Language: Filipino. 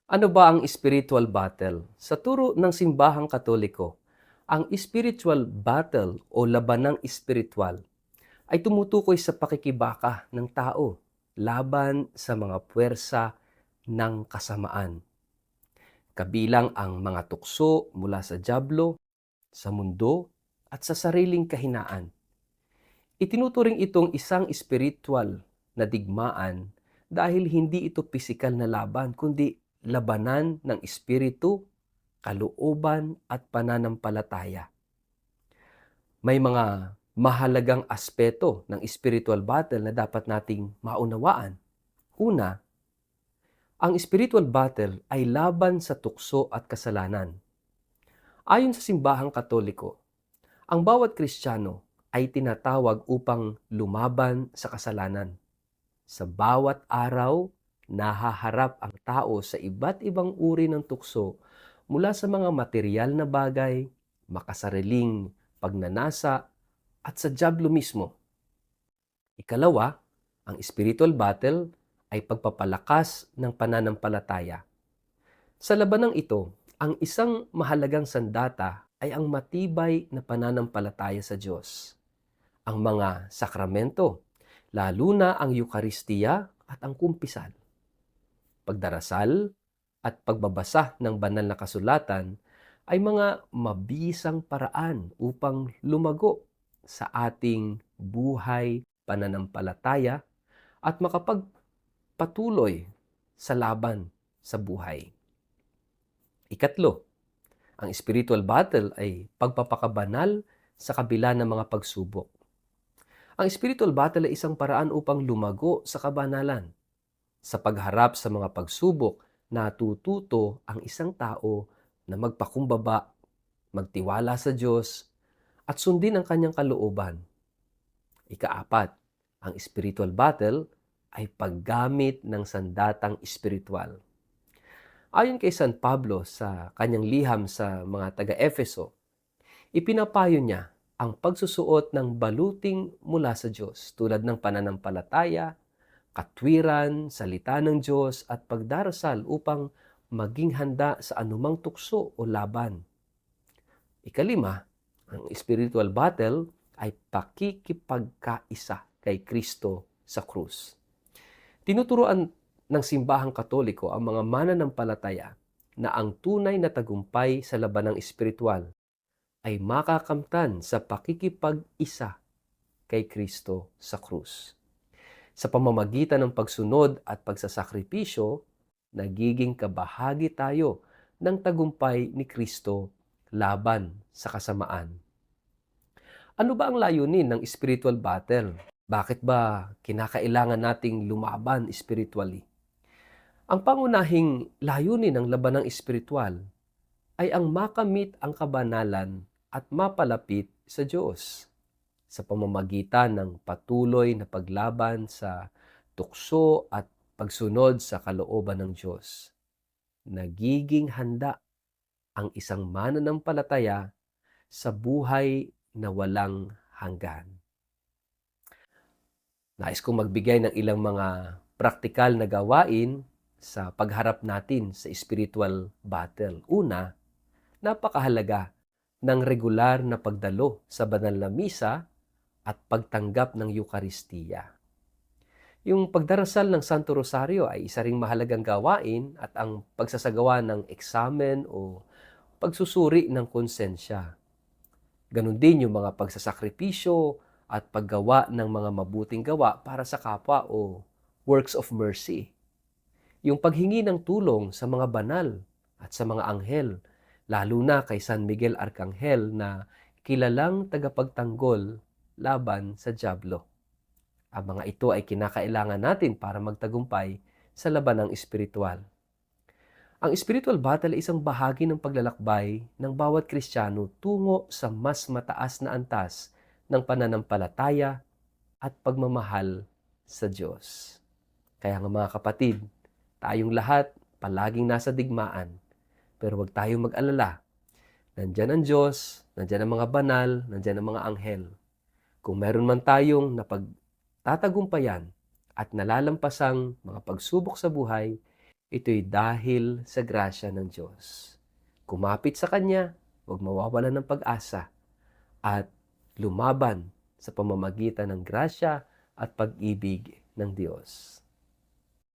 Ano ba ang spiritual battle? Sa turo ng simbahang Katoliko, ang spiritual battle o labanang espiritual ay tumutukoy sa pakikibaka ng tao laban sa mga puwersa ng kasamaan. Kabilang ang mga tukso mula sa dyablo, sa mundo, at sa sariling kahinaan. Itinuturing itong isang spiritual na digmaan dahil hindi ito pisikal na laban kundi labanan ng espiritu, kalooban at pananampalataya. May mga mahalagang aspeto ng spiritual battle na dapat nating maunawaan. Una, ang spiritual battle ay laban sa tukso at kasalanan. Ayon sa simbahang Katoliko, ang bawat Kristiyano ay tinatawag upang lumaban sa kasalanan. Sa bawat araw, nahaharap ang tao sa iba't ibang uri ng tukso mula sa mga material na bagay, makasariling pagnanasa, at sa dyablo mismo. Ikalawa, ang spiritual battle ay pagpapalakas ng pananampalataya. Sa labanang ito, ang isang mahalagang sandata ay ang matibay na pananampalataya sa Diyos. Ang mga sakramento, lalo na ang Eukaristiya at ang kumpisal, pagdarasal at pagbabasa ng banal na kasulatan ay mga mabisang paraan upang lumago sa ating buhay, pananampalataya at makapagpatuloy sa laban sa buhay. Ikatlo, ang spiritual battle ay pagpapakabanal sa kabila ng mga pagsubok. Ang spiritual battle ay isang paraan upang lumago sa kabanalan. Sa pagharap sa mga pagsubok, natututo ang isang tao na magpakumbaba, magtiwala sa Diyos, at sundin ang kanyang kalooban. Ikaapat, ang spiritual battle ay paggamit ng sandatang espiritual. Ayon kay San Pablo sa kanyang liham sa mga taga-Efeso, ipinapayo niya ang pagsusuot ng baluting mula sa Diyos tulad ng pananampalataya, katwiran, salita ng Diyos at pagdarasal upang maging handa sa anumang tukso o laban. Ikalima, ang spiritual battle ay pakikipagkaisa kay Kristo sa krus. Tinuturuan ng simbahang Katoliko ang mga mananampalataya na ang tunay na tagumpay sa labanang espiritual ay makakamtan sa pakikipag-isa kay Kristo sa krus. Sa pamamagitan ng pagsunod at pagsasakripisyo, nagiging kabahagi tayo ng tagumpay ni Kristo laban sa kasamaan. Ano ba ang layunin ng spiritual battle? Bakit ba kinakailangan nating lumaban spiritually? Ang pangunahing layunin ng labanang espiritual ay ang makamit ang kabanalan at mapalapit sa Diyos sa pamamagitan ng patuloy na paglaban sa tukso at pagsunod sa kalooban ng Diyos. Nagiging handa ang isang mananampalataya sa buhay na walang hanggan. Nais kong magbigay ng ilang mga praktikal na gawain sa pagharap natin sa spiritual battle. Una, napakahalaga ng regular na pagdalo sa banal na misa at pagtanggap ng Eukaristiya. Yung pagdarasal ng Santo Rosario ay isa ring mahalagang gawain at ang pagsasagawa ng eksamen o pagsusuri ng konsensya. Ganon din yung mga pagsasakripisyo at paggawa ng mga mabuting gawa para sa kapwa o works of mercy. Yung paghingi ng tulong sa mga banal at sa mga anghel, lalo na kay San Miguel Arcangel na kilalang tagapagtanggol laban sa dyablo. Ang mga ito ay kinakailangan natin para magtagumpay sa labanang espiritual. Ang spiritual battle ay isang bahagi ng paglalakbay ng bawat Kristiyano tungo sa mas mataas na antas ng pananampalataya at pagmamahal sa Diyos. Kaya nga mga kapatid, tayong lahat palaging nasa digmaan, pero huwag tayong mag-alala. Nandyan ang Diyos, nandyan ang mga banal, nandyan ang mga anghel. Kung meron man tayong napagtatagumpayan at nalalampasang mga pagsubok sa buhay, Ito'y dahil sa grasya ng Diyos. Kumapit sa Kanya, huwag mawawalan ng pag-asa, at lumaban sa pamamagitan ng grasya at pag-ibig ng Diyos.